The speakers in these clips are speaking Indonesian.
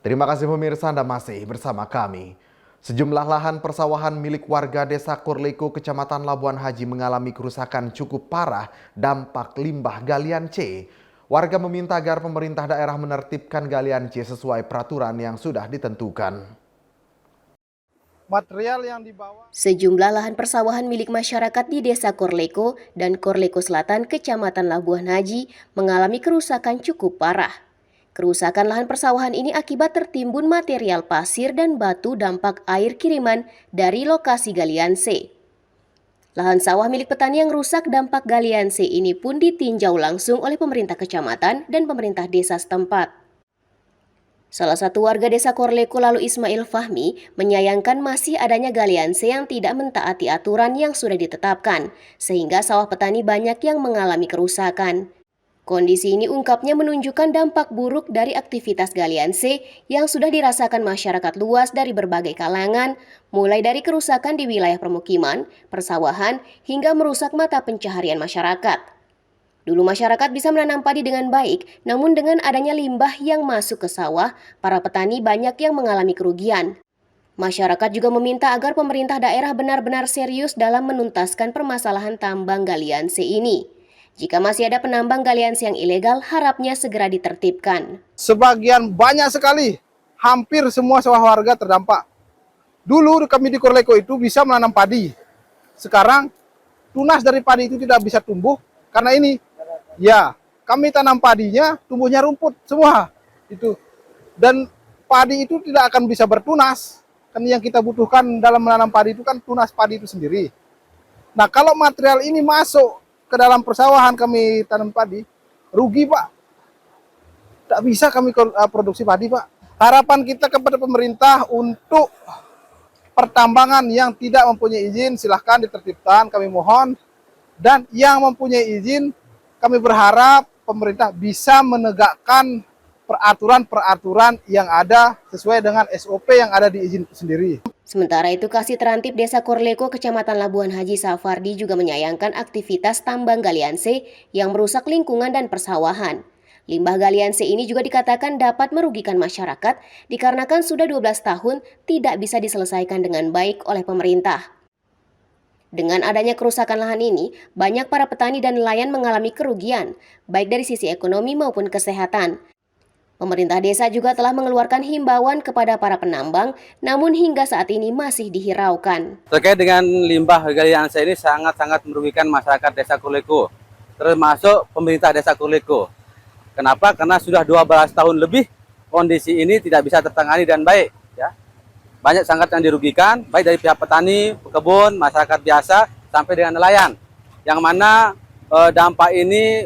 Terima kasih pemirsa, Anda masih bersama kami. Sejumlah lahan persawahan milik warga Desa Korleko, Kecamatan Labuan Haji mengalami kerusakan cukup parah dampak limbah galian C. Warga meminta agar pemerintah daerah menertibkan galian C sesuai peraturan yang sudah ditentukan. Material yang dibawa. Sejumlah lahan persawahan milik masyarakat di Desa Korleko dan Korleko Selatan, Kecamatan Labuan Haji mengalami kerusakan cukup parah. Kerusakan lahan persawahan ini akibat tertimbun material pasir dan batu dampak air kiriman dari lokasi galian C. Lahan sawah milik petani yang rusak dampak galian C ini pun ditinjau langsung oleh pemerintah kecamatan dan pemerintah desa setempat. Salah satu warga Desa Korleko lalu Ismail Fahmi menyayangkan masih adanya galian C yang tidak mentaati aturan yang sudah ditetapkan, sehingga sawah petani banyak yang mengalami kerusakan. Kondisi ini ungkapnya menunjukkan dampak buruk dari aktivitas galian C yang sudah dirasakan masyarakat luas dari berbagai kalangan, mulai dari kerusakan di wilayah permukiman, persawahan, hingga merusak mata pencaharian masyarakat. Dulu masyarakat bisa menanam padi dengan baik, namun dengan adanya limbah yang masuk ke sawah, para petani banyak yang mengalami kerugian. Masyarakat juga meminta agar pemerintah daerah benar-benar serius dalam menuntaskan permasalahan tambang galian C ini. Jika masih ada penambang galian C yang ilegal, harapnya segera ditertibkan. Sebagian banyak sekali, hampir semua sawah warga terdampak. Dulu kami di Korleko itu bisa menanam padi. Sekarang tunas dari padi itu tidak bisa tumbuh karena ini. Ya, kami tanam padinya, tumbuhnya rumput semua itu. Dan padi itu tidak akan bisa bertunas. Kan yang kita butuhkan dalam menanam padi itu kan tunas padi itu sendiri. Nah, kalau material ini masuk ke dalam persawahan kami tanam padi, rugi, Pak. Tak bisa kami produksi padi, Pak. Harapan kita kepada pemerintah untuk pertambangan yang tidak mempunyai izin, silahkan ditertibkan, kami mohon. Dan yang mempunyai izin, kami berharap pemerintah bisa menegakkan peraturan-peraturan yang ada sesuai dengan SOP yang ada di izin itu sendiri. Sementara itu, Kasih Terantib Desa Korleko, Kecamatan Labuan Haji Safardi juga menyayangkan aktivitas tambang galian C yang merusak lingkungan dan persawahan. Limbah galian C ini juga dikatakan dapat merugikan masyarakat dikarenakan sudah 12 tahun tidak bisa diselesaikan dengan baik oleh pemerintah. Dengan adanya kerusakan lahan ini, banyak para petani dan nelayan mengalami kerugian, baik dari sisi ekonomi maupun kesehatan. Pemerintah desa juga telah mengeluarkan himbauan kepada para penambang, namun hingga saat ini masih dihiraukan. Terkait dengan limbah galian C ini sangat-sangat merugikan masyarakat Desa Korleko, termasuk pemerintah Desa Korleko. Kenapa? Karena sudah 12 tahun lebih kondisi ini tidak bisa tertangani dan baik. Banyak sangat yang dirugikan, baik dari pihak petani, pekebun, masyarakat biasa, sampai dengan nelayan. Yang mana dampak ini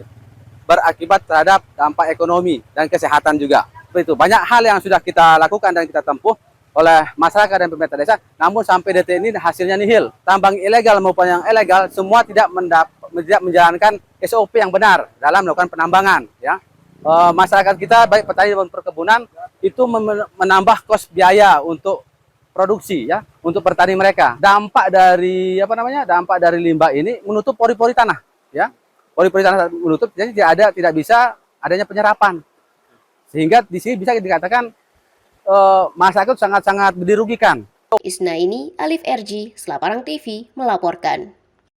berakibat terhadap dampak ekonomi dan kesehatan juga. Seperti itu. Banyak hal yang sudah kita lakukan dan kita tempuh oleh masyarakat dan pemerintah desa, namun sampai detik ini hasilnya nihil. Tambang ilegal maupun yang ilegal, semua tidak menjalankan SOP yang benar dalam melakukan penambangan. Masyarakat kita, baik petani maupun perkebunan, itu menambah kos biaya untuk produksi untuk petani mereka. Dampak dari limbah ini menutup pori-pori tanah, pori-pori tanah menutup, jadi tidak bisa adanya penyerapan, sehingga di sini bisa dikatakan masyarakat sangat-sangat dirugikan. Isnaini, Alif RG, Selaparang TV melaporkan.